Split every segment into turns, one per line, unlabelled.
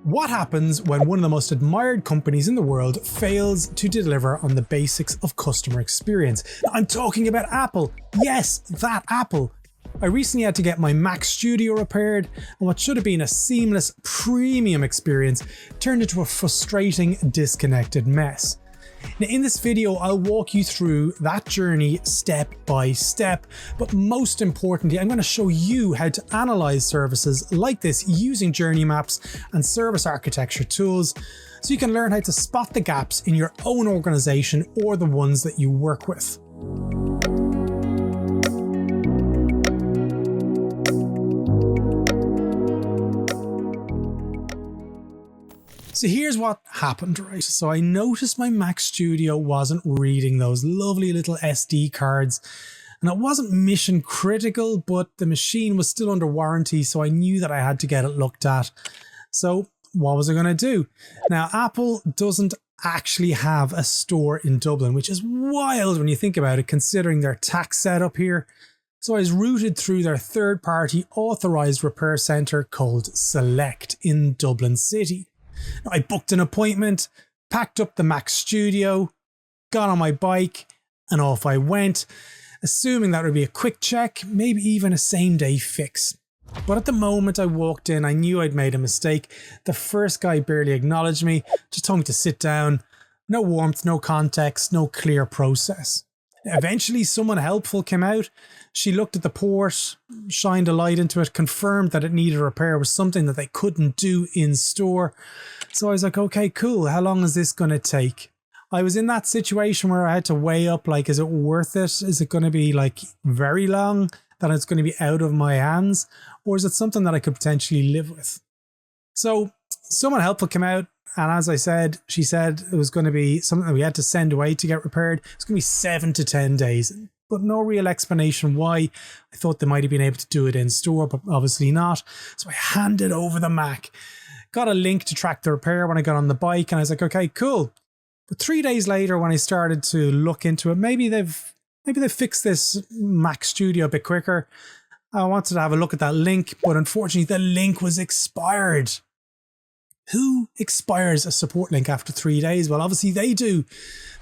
What happens when one of the most admired companies in the world fails to deliver on the basics of customer experience? I'm talking about Apple. Yes, that Apple. I recently had to get my Mac Studio repaired, and what should have been a seamless premium experience turned into a frustrating, disconnected mess. Now, in this video, I'll walk you through that journey step by step, but most importantly, I'm going to show you how to analyze services like this using journey maps and service architecture tools, so you can learn how to spot the gaps in your own organization or the ones that you work with. So here's what happened, right? So I noticed my Mac Studio wasn't reading those lovely little SD cards, and it wasn't mission critical, but the machine was still under warranty, so I knew that I had to get it looked at. So what was I going to do? Now, Apple doesn't actually have a store in Dublin, which is wild when you think about it, considering their tax setup here. So I was routed through their third-party authorized repair centre called Select in Dublin City. I booked an appointment, packed up the Mac Studio, got on my bike, and off I went, assuming that would be a quick check, maybe even a same-day fix. But at the moment I walked in, I knew I'd made a mistake. The first guy barely acknowledged me, just told me to sit down. No warmth, no context, no clear process. Eventually someone helpful came out. She looked at the port, shined a light into it, confirmed that it needed repair, was something that they couldn't do in store. So I was like, okay, cool. How long is this going to take? I was in that situation where I had to weigh up, like, is it worth it? Is it going to be like very long that it's going to be out of my hands? Or is it something that I could potentially live with? So someone helpful came out. And as I said, she said it was going to be something that we had to send away to get repaired. It's going to be 7 to 10 days, but no real explanation why. I thought they might have been able to do it in store, but obviously not. So I handed over the Mac, got a link to track the repair when I got on the bike, and I was like, okay, cool. But 3 days later, when I started to look into it, maybe they've fixed this Mac Studio a bit quicker. I wanted to have a look at that link, but unfortunately the link was expired. Who expires a support link after 3 days? Well, obviously they do.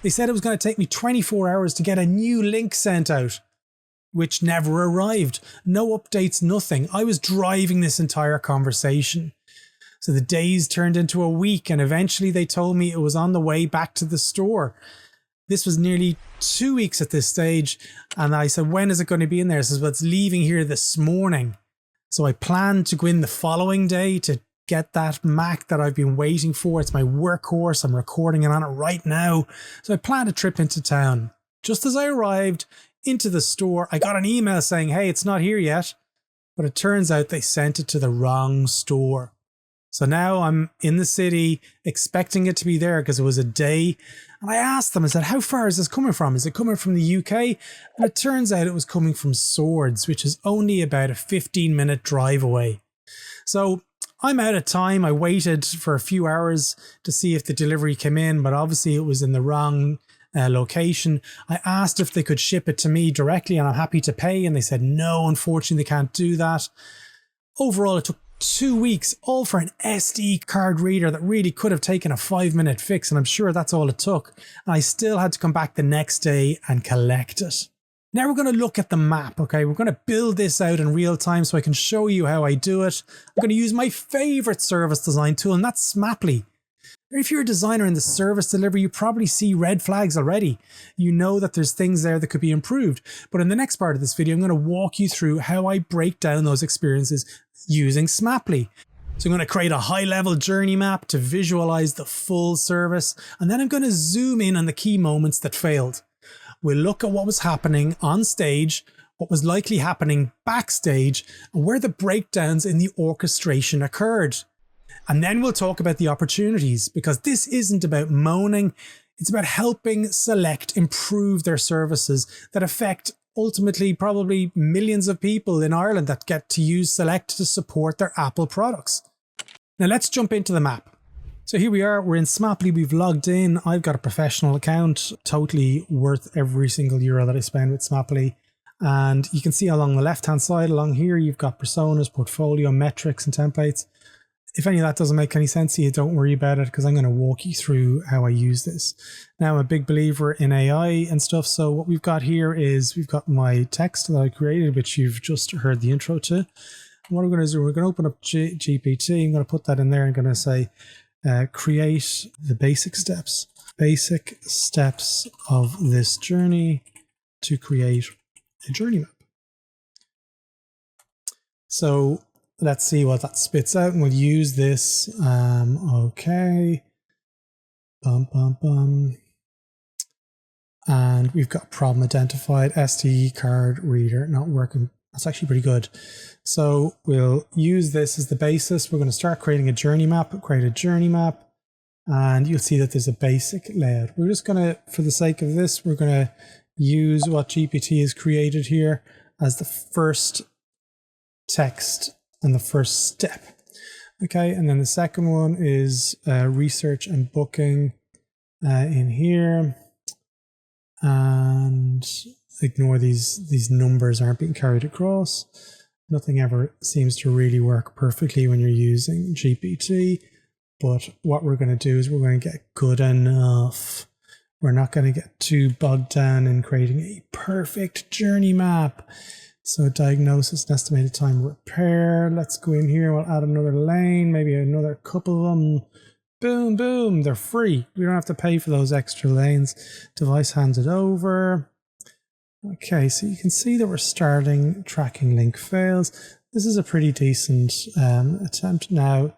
They said it was going to take me 24 hours to get a new link sent out, which never arrived. No updates, nothing. I was driving this entire conversation. So the days turned into a week, and eventually they told me it was on the way back to the store. This was nearly 2 weeks at this stage. And I said, when is it going to be in there? It says, well, it's leaving here this morning. So I planned to go in the following day to get that Mac that I've been waiting for. It's my workhorse. I'm recording it on it right now. So I planned a trip into town. Just as I arrived into the store, I got an email saying, hey, it's not here yet. But it turns out they sent it to the wrong store. So now I'm in the city expecting it to be there because it was a day. And I asked them, I said, how far is this coming from? Is it coming from the UK? And it turns out it was coming from Swords, which is only about a 15-minute drive away. So I'm out of time. I waited for a few hours to see if the delivery came in, but obviously it was in the wrong location. I asked if they could ship it to me directly, and I'm happy to pay. And they said, no, unfortunately, they can't do that. Overall, it took 2 weeks, all for an SD card reader that really could have taken a 5-minute fix. And I'm sure that's all it took. And I still had to come back the next day and collect it. Now we're going to look at the map, okay? We're going to build this out in real time so I can show you how I do it. I'm going to use my favorite service design tool, and that's Smaply. If you're a designer in the service delivery, you probably see red flags already. You know that there's things there that could be improved. But in the next part of this video, I'm going to walk you through how I break down those experiences using Smaply. So I'm going to create a high-level journey map to visualize the full service, and then I'm going to zoom in on the key moments that failed. We'll look at what was happening on stage, what was likely happening backstage, and where the breakdowns in the orchestration occurred. And then we'll talk about the opportunities, because this isn't about moaning. It's about helping Select improve their services that affect ultimately probably millions of people in Ireland that get to use Select to support their Apple products. Now let's jump into the map. So here we are, we're in Smaply, we've logged in. I've got a professional account, totally worth every single euro that I spend with Smaply. And you can see along the left-hand side, along here, you've got personas, portfolio, metrics, and templates. if any of that doesn't make any sense to you, don't worry about it, because I'm going to walk you through how I use this. Now, I'm a big believer in AI and stuff. So what we've got here is we've got my text that I created, which you've just heard the intro to. And what we're going to do, we're going to open up GPT. I'm going to put that in there. I'm going to say, create the basic steps of this journey to create a journey map. So let's see what that spits out, and we'll use this. Okay. And we've got problem identified, SD card reader not working. That's actually pretty good. So we'll use this as the basis. We're going to start creating a journey map, create a journey map, and you'll see that there's a basic layout. We're just going to, for the sake of this, we're going to use what GPT has created here as the first text and the first step. Okay, and then the second one is research and booking in here. And ignore these numbers aren't being carried across. Nothing ever seems to really work perfectly when you're using GPT. But what we're going to do is we're going to get good enough. We're not going to get too bogged down in creating a perfect journey map. So diagnosis and estimated time repair. Let's go in here. We'll add another lane, maybe another couple of them. Boom, boom. They're free. We don't have to pay for those extra lanes. Device handed over. Okay, so you can see that we're starting tracking link fails. This is a pretty decent attempt. Now,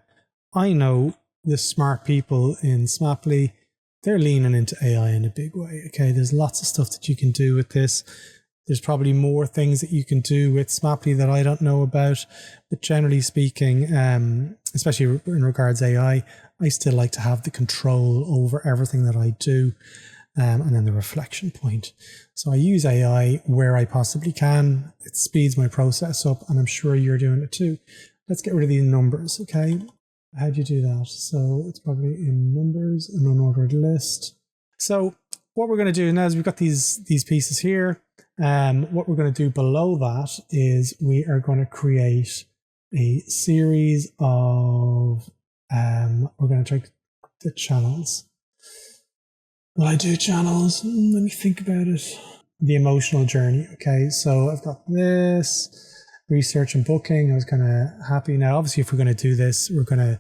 I know the smart people in Smaply, they're leaning into AI in a big way. Okay, there's lots of stuff that you can do with this. There's probably more things that you can do with Smaply that I don't know about. But generally speaking, especially in regards to AI, I still like to have the control over everything that I do. And then the reflection point. So I use AI where I possibly can. It speeds my process up, and I'm sure you're doing it too. Let's get rid of these numbers, okay? How do you do that? So it's probably in numbers, an unordered list. So what we're going to do now is we've got these pieces here. What we're going to do below that is we are going to create a series of, we're going to take the channels. Will I do channels? Let me think about it. The emotional journey. Okay, so I've got this research and booking. I was kind of happy. Now, obviously, if we're going to do this, we're going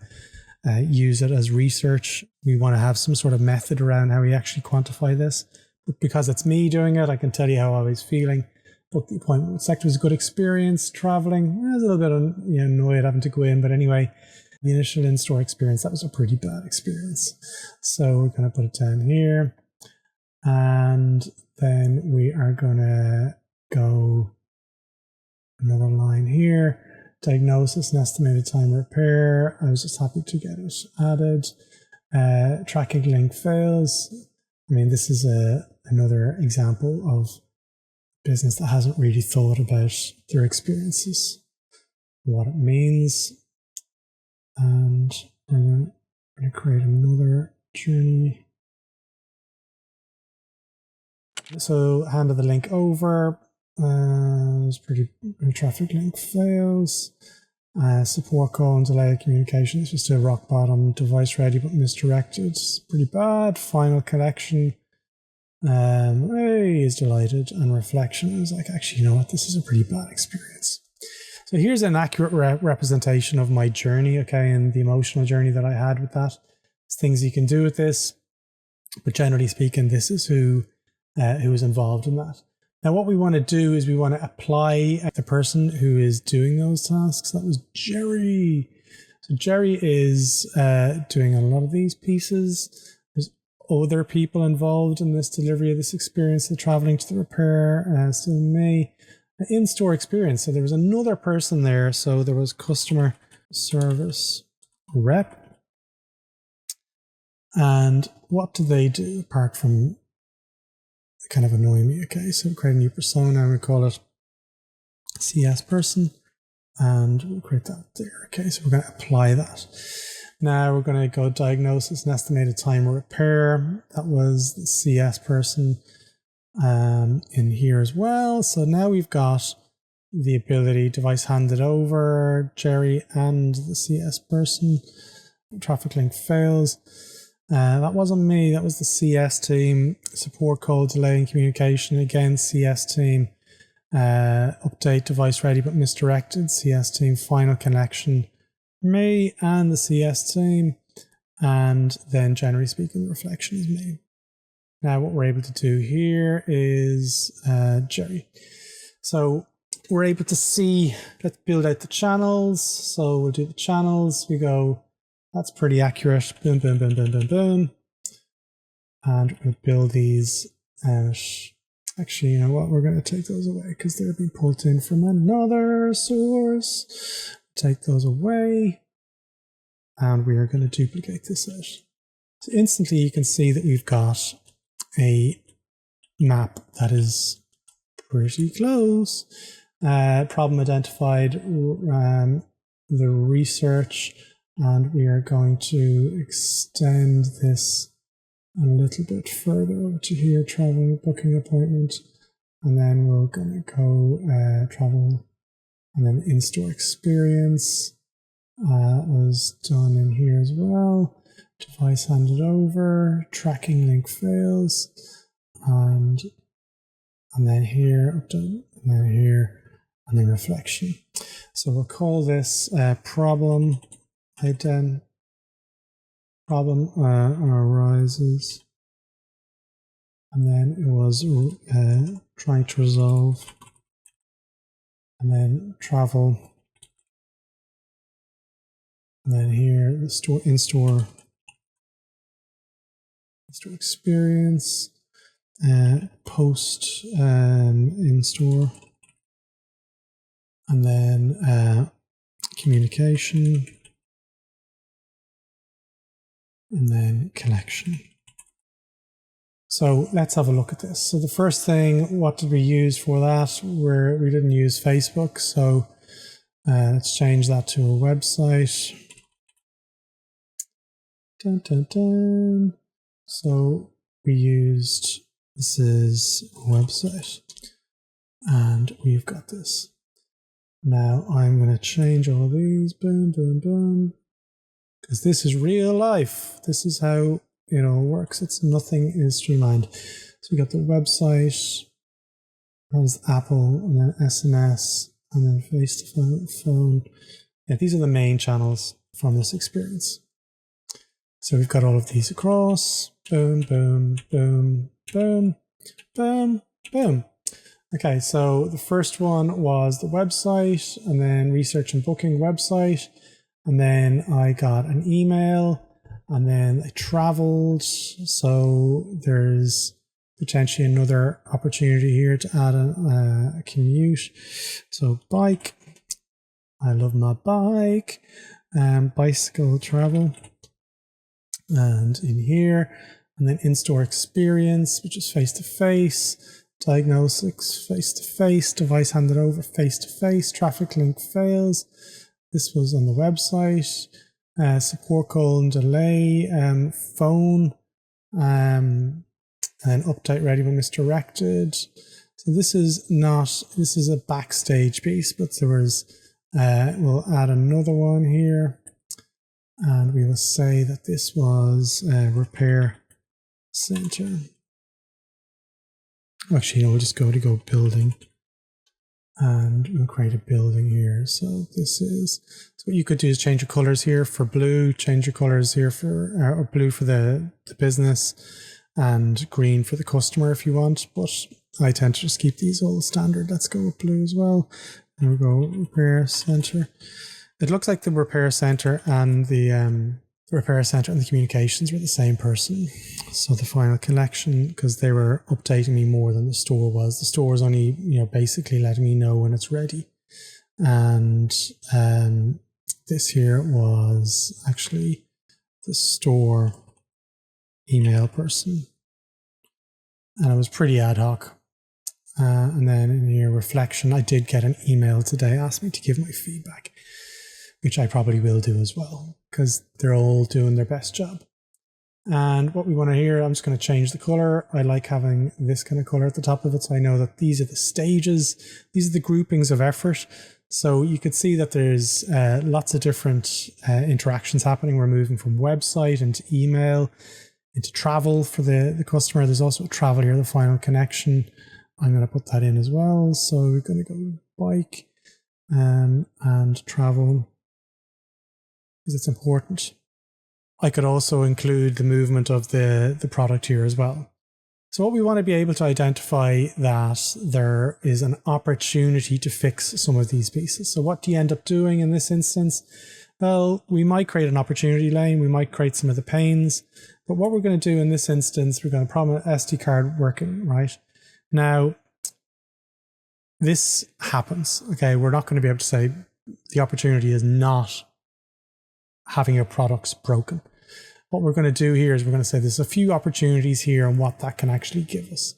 to use it as research. We want to have some sort of method around how we actually quantify this. But because it's me doing it, I can tell you how I was feeling. Book the appointment sector was a good experience. Traveling, I was a little bit annoyed having to go in, but anyway. The initial in-store experience, that was a pretty bad experience. So we're going to put it down here. And then we are going to go another line here. Diagnosis and estimated time repair. I was just happy to get it added. Tracking link fails. I mean, this is another example of business that hasn't really thought about their experiences, what it means. And we're going to create another journey. So handle the link over. It's pretty traffic link fails. Support call and delay communication. It's just a rock bottom. Device ready but misdirected. It's pretty bad. Final collection. Ray is delighted, and reflection is like, actually, you know what? This is a pretty bad experience. So here's an accurate representation of my journey, okay, and the emotional journey that I had with that. There's things you can do with this, but generally speaking, this is who is involved in that. Now, what we want to do is we want to apply the person who is doing those tasks. That was Jerry. So Jerry is doing a lot of these pieces. There's other people involved in this delivery of this experience, the traveling to the repair, still me. In-store experience. So there was another person there. So there was customer service rep. And what do they do apart from kind of annoy me? Okay, so create a new persona and we call it CS person. And we'll create that there. Okay, so we're going to apply that. Now we're going to go diagnosis and estimated time repair. That was the CS person. In here as well. So now we've got the ability device handed over, Jerry and the CS person. Traffic link fails. That wasn't me, that was the CS team. Support call delay in communication, again CS team. Update device ready but misdirected, CS team. Final connection, me and the CS team. And then generally speaking, the reflection is me. Now what we're able to do here is Jerry. So we're able to see, let's build out the channels. So we'll do the channels. We go, that's pretty accurate. Boom, boom, boom, boom, boom, boom. And we'll build these out. Actually, you know what? We're going to take those away because they're being pulled in from another source. Take those away. And we are going to duplicate this out. So instantly you can see that we've got a map that is pretty close. Problem identified, the research, and we are going to extend this a little bit further over to here, travel, booking appointment, and then we're going to go travel, and then in-store experience was done in here as well. Device handed over, tracking link fails, and then here, update, and then here, and then reflection. So we'll call this problem arises, and then it was trying to resolve, and then travel, and then here the store in-store experience, post in-store, and then communication, and then collection. So let's have a look at this. So the first thing, what did we use for that? We didn't use Facebook, so let's change that to a website. Dun, dun, dun. So we used, this is a website, and we've got this. Now I'm going to change all of these, boom, boom, boom, because this is real life. This is how it all works. It's nothing is streamlined. So we got the website, that was Apple, and then SMS, and then face-to-phone. Yeah, these are the main channels from this experience. So we've got all of these across. Boom, boom, boom, boom, boom, boom. Okay, so the first one was the website, and then research and booking website. And then I got an email, and then I traveled. So there's potentially another opportunity here to add a commute. So bike, I love my bike, bicycle travel. And in here, and then in-store experience, which is face-to-face, diagnostics, face-to-face, device handed over, face-to-face, traffic link fails. This was on the website, support call and delay, phone, and update ready when misdirected. So this is a backstage piece, but there was, we'll add another one here. And we will say that this was a repair center. Actually, no, we'll just go building, and we'll create a building here. So this is, so what you could do is change your colors here for blue, change your colors here for, or blue for the business, and green for the customer if you want. But I tend to just keep these all standard. Let's go with blue as well. There we go, repair center. It looks like the repair center and the communications were the same person. So the final collection, because they were updating me more than the store was. The store was only, basically letting me know when it's ready. And this here was actually the store email person. And it was pretty ad hoc. And then in here, reflection, I did get an email today, asked me to give my feedback, which I probably will do as well, because they're all doing their best job. And what we want to hear, I'm just going to change the color. I like having this kind of color at the top of it, so I know that these are the stages. These are the groupings of effort. So you could see that there's lots of different interactions happening. We're moving from website into email, into travel for the customer. There's also travel here, the final connection. I'm going to put that in as well. So we're going to go bike and travel because it's important. I could also include the movement of the product here as well. So what we want to be able to identify that there is an opportunity to fix some of these pieces. So what do you end up doing in this instance? Well, we might create an opportunity lane. We might create some of the pains. But what we're going to do in this instance, we're going to promise SD card working, right? Now, this happens, okay? We're not going to be able to say the opportunity is not having your products broken. What we're going to do here is we're going to say there's a few opportunities here and what that can actually give us.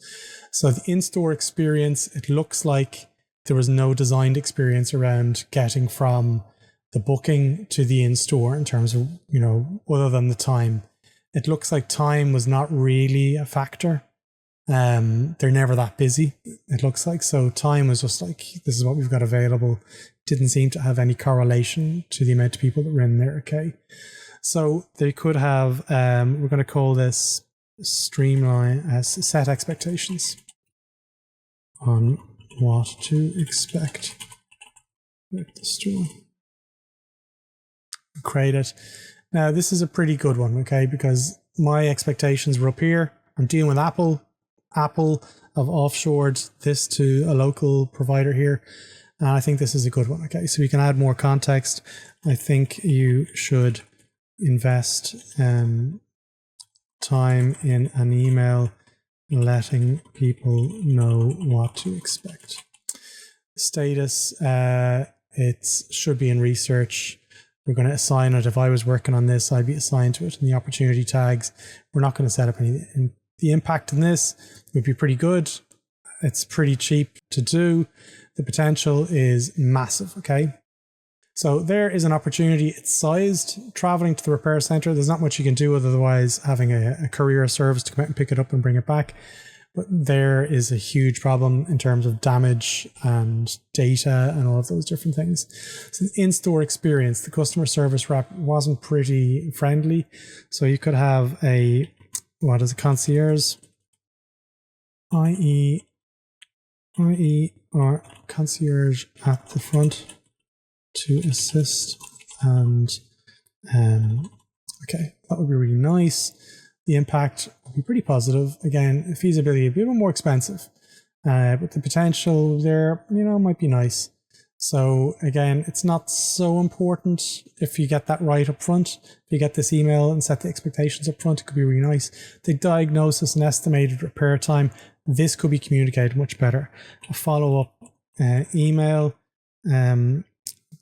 So the in-store experience, it looks like there was no designed experience around getting from the booking to the in-store in terms of, other than the time. It looks like time was not really a factor. They're never that busy, it looks like. So time was just like, this is what we've got available. Didn't seem to have any correlation to the amount of people that were in there, okay? So they could have, we're going to call this streamline, set expectations on what to expect with the store. Create it. Now, this is a pretty good one, okay? Because my expectations were up here. I'm dealing with Apple. Apple have offshored this to a local provider here. And I think this is a good one, okay? So we can add more context. I think you should invest time in an email letting people know what to expect. Status, it should be in research. We're going to assign it. If I was working on this, I'd be assigned to it. And the opportunity tags, we're not going to set up any. And the impact in this would be pretty good. It's pretty cheap to do. The potential is massive, okay? So there is an opportunity. It's sized. Traveling to the repair center, there's not much you can do otherwise having a courier service to come out and pick it up and bring it back. But there is a huge problem in terms of damage and data and all of those different things. So the in-store experience, the customer service rep wasn't pretty friendly. So you could have a concierge, i.e. or concierge at the front to assist, and okay, that would be really nice. The impact will be pretty positive. Again, feasibility a bit more expensive, but the potential there, might be nice. So again, it's not so important if you get that right up front. If you get this email and set the expectations up front, it could be really nice. The diagnosis and estimated repair time, this could be communicated much better. A follow-up email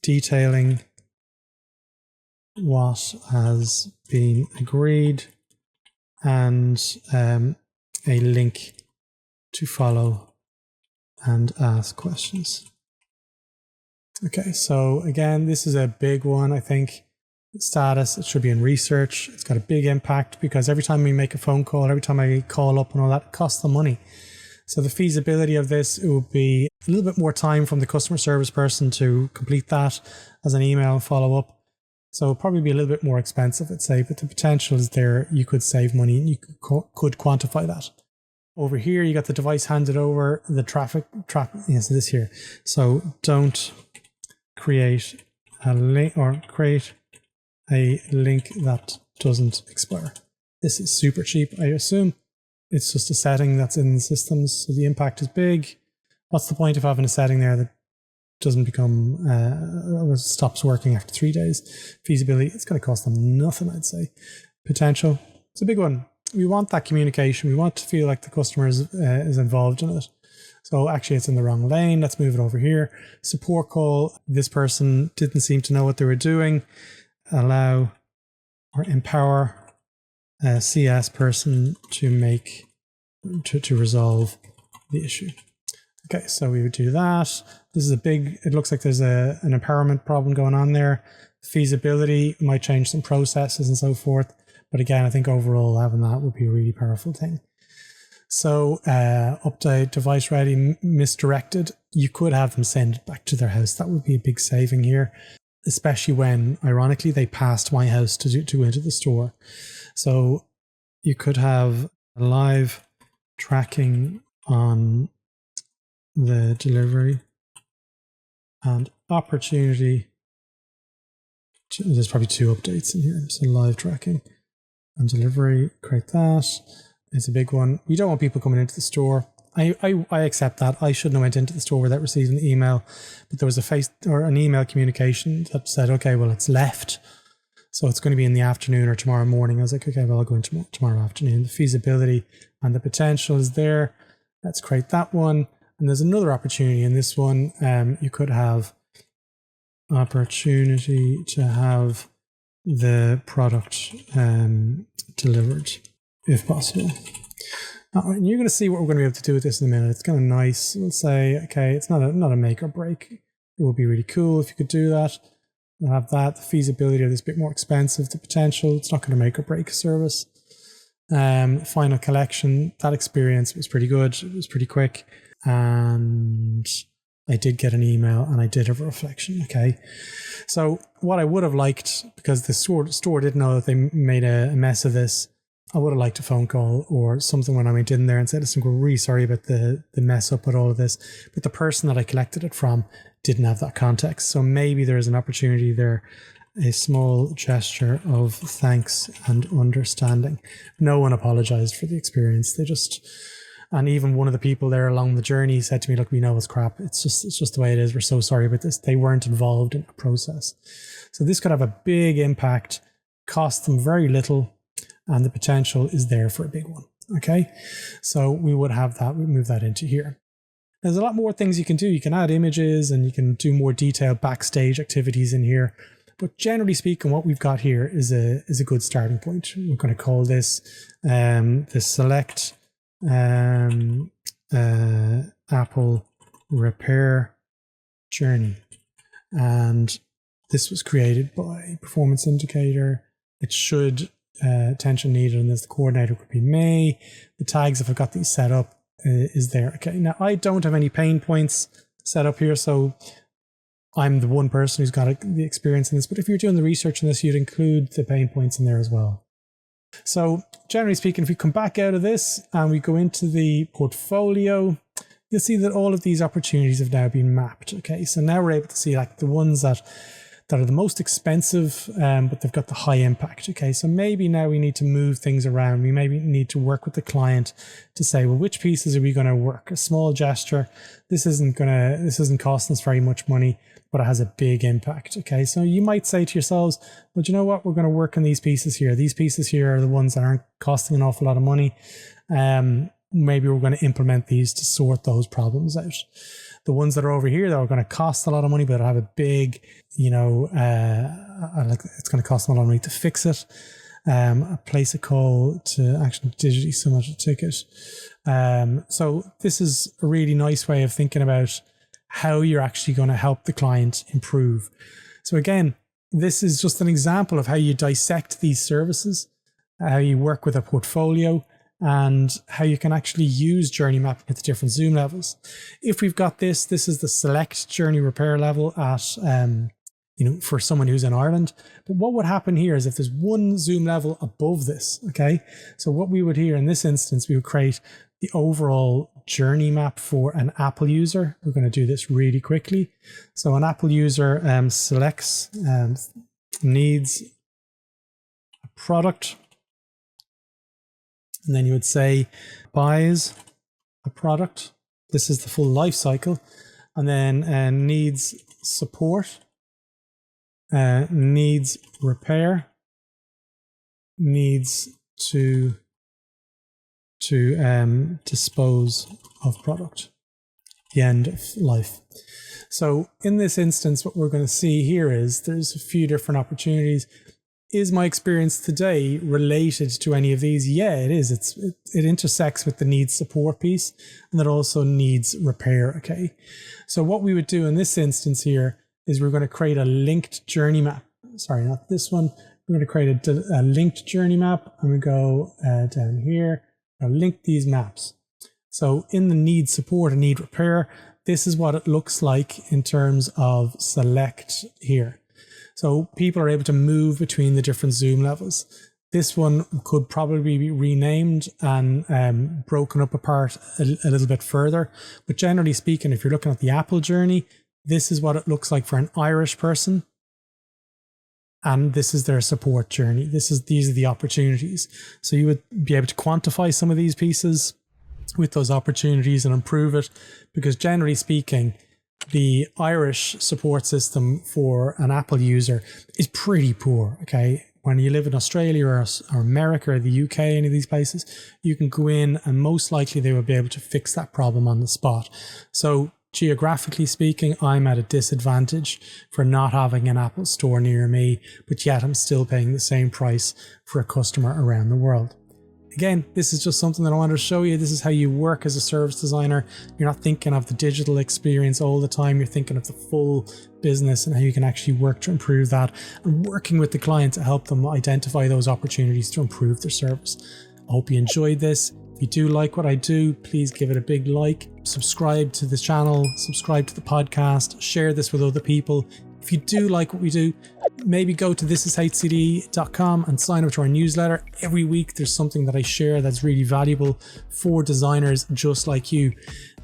detailing what has been agreed and a link to follow and ask questions. Okay, so again, this is a big one, I think. Status, it should be in research. It's got a big impact because every time we make a phone call, every time I call up and all that, it costs them money. So the feasibility of this, it would be a little bit more time from the customer service person to complete that as an email and follow up. So it'll probably be a little bit more expensive, I'd say, but the potential is there. You could save money and you could quantify that. Over here, you got the device handed over, the traffic, yes, this here. So don't create a link or create a link that doesn't expire. This is super cheap, I assume. It's just a setting that's in the systems, so the impact is big. What's the point of having a setting there that doesn't become, stops working after 3 days? Feasibility, it's going to cost them nothing, I'd say. Potential, it's a big one. We want that communication. We want to feel like the customer is involved in it. So actually it's in the wrong lane. Let's move it over here. Support call. This person didn't seem to know what they were doing. Allow or empower a CS person to resolve the issue. Okay, so we would do that. This is a big, it looks like there's an empowerment problem going on there. Feasibility might change some processes and so forth. But again, I think overall having that would be a really powerful thing. So update device ready, misdirected. You could have them send it back to their house. That would be a big saving here, especially when, ironically, they passed my house to go into the store. So you could have live tracking on the delivery and opportunity. There's probably 2 updates in here. So live tracking and delivery, create that. It's a big one. We don't want people coming into the store. I accept that. I shouldn't have went into the store without receiving the email, but there was an email communication that said, okay, well, it's left. So it's going to be in the afternoon or tomorrow morning. I was like, okay, well, I'll go in tomorrow afternoon. The feasibility and the potential is there. Let's create that one. And there's another opportunity in this one. You could have opportunity to have the product delivered if possible. And you're going to see what we're going to be able to do with this in a minute. It's kind of nice. We'll say, okay, it's not a make or break. It would be really cool if you could do that. We'll have that. The feasibility of this a bit more expensive. The potential, it's not going to make or break a service. Final collection, that experience was pretty good. It was pretty quick. And I did get an email and I did have a reflection. Okay. So what I would have liked, because the store didn't know that they made a mess of this, I would have liked a phone call or something when I went in there and said, listen, we're really sorry about the mess up with all of this. But the person that I collected it from didn't have that context. So maybe there is an opportunity there, a small gesture of thanks and understanding. No one apologized for the experience. And even one of the people there along the journey said to me, look, we know it's crap. It's just the way it is. We're so sorry about this. They weren't involved in the process. So this could have a big impact, cost them very little, and the potential is there for a big one. Okay. So we would have that. We move that into here. There's a lot more things you can do. You can add images and you can do more detailed backstage activities in here. But generally speaking, what we've got here is a good starting point. We're going to call this the select Apple repair journey. And this was created by Performance Indicator. It should attention needed, and this the coordinator could be May. The tags, if I've got these set up, is there. Okay, now I don't have any pain points set up here, so I'm the one person who's got the experience in this. But if you're doing the research on this, you'd include the pain points in there as well. So generally speaking, if we come back out of this and we go into the portfolio, you'll see that all of these opportunities have now been mapped. Okay, so now we're able to see like the ones that are the most expensive, but they've got the high impact. Okay, so maybe now we need to move things around. We maybe need to work with the client to say, well, which pieces are we going to work? A small gesture. This isn't costing us very much money, but it has a big impact. Okay, so you might say to yourselves, well, do you know what? We're going to work on these pieces here. These pieces here are the ones that aren't costing an awful lot of money. Maybe we're going to implement these to sort those problems out. The ones that are over here that are going to cost a lot of money, but have a big, it's going to cost a lot of money to fix it. Place a call to actually digitally submit a ticket. So this is a really nice way of thinking about how you're actually going to help the client improve. So again, this is just an example of how you dissect these services, how you work with a portfolio, and how you can actually use journey mapping at the different zoom levels. If we've got this is the select journey repair level at, for someone who's in Ireland. But what would happen here is if there's one zoom level above this, okay? So what we would here in this instance, we would create the overall journey map for an Apple user. We're going to do this really quickly. So an Apple user selects needs a product. And then you would say buys a product. This is the full life cycle. And then needs support, needs repair, needs to dispose of product, the end of life. So in this instance, what we're going to see here is there's a few different opportunities. Is my experience today related to any of these? Yeah, it is. It intersects with the needs support piece, and it also needs repair. Okay. So what we would do in this instance here is we're going to create a linked journey map. sorry, not this one. I'm going to create a linked journey map. I'm going to go down here. I'll link these maps. So in the need support and need repair, this is what it looks like in terms of select here. So people are able to move between the different zoom levels. This one could probably be renamed and broken up apart a little bit further. But generally speaking, if you're looking at the Apple journey, this is what it looks like for an Irish person. And this is their support journey. These are the opportunities. So you would be able to quantify some of these pieces with those opportunities and improve it, because generally speaking, the Irish support system for an Apple user is pretty poor. Okay, when you live in Australia or America or the UK, any of these places, you can go in and most likely they will be able to fix that problem on the spot. So geographically speaking, I'm at a disadvantage for not having an Apple store near me, but yet I'm still paying the same price for a customer around the world. Again, this is just something that I wanted to show you. This is how you work as a service designer. You're not thinking of the digital experience all the time. You're thinking of the full business and how you can actually work to improve that, and working with the client to help them identify those opportunities to improve their service. I hope you enjoyed this. If you do like what I do, please give it a big like, subscribe to the channel, subscribe to the podcast, share this with other people. If you do like what we do, maybe go to thisishcd.com and sign up to our newsletter. Every week there's something that I share that's really valuable for designers just like you,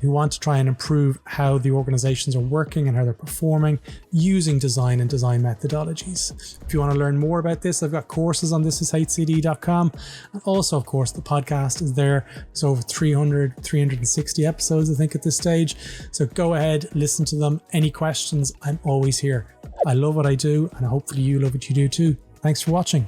who want to try and improve how the organizations are working and how they're performing using design and design methodologies. If you want to learn more about this, I've got courses on thisishcd.com. And also, of course, the podcast is there. There's over 360 episodes, I think, at this stage. So go ahead, listen to them. Any questions, I'm always here. I love what I do, and hopefully you love what you do too. Thanks for watching.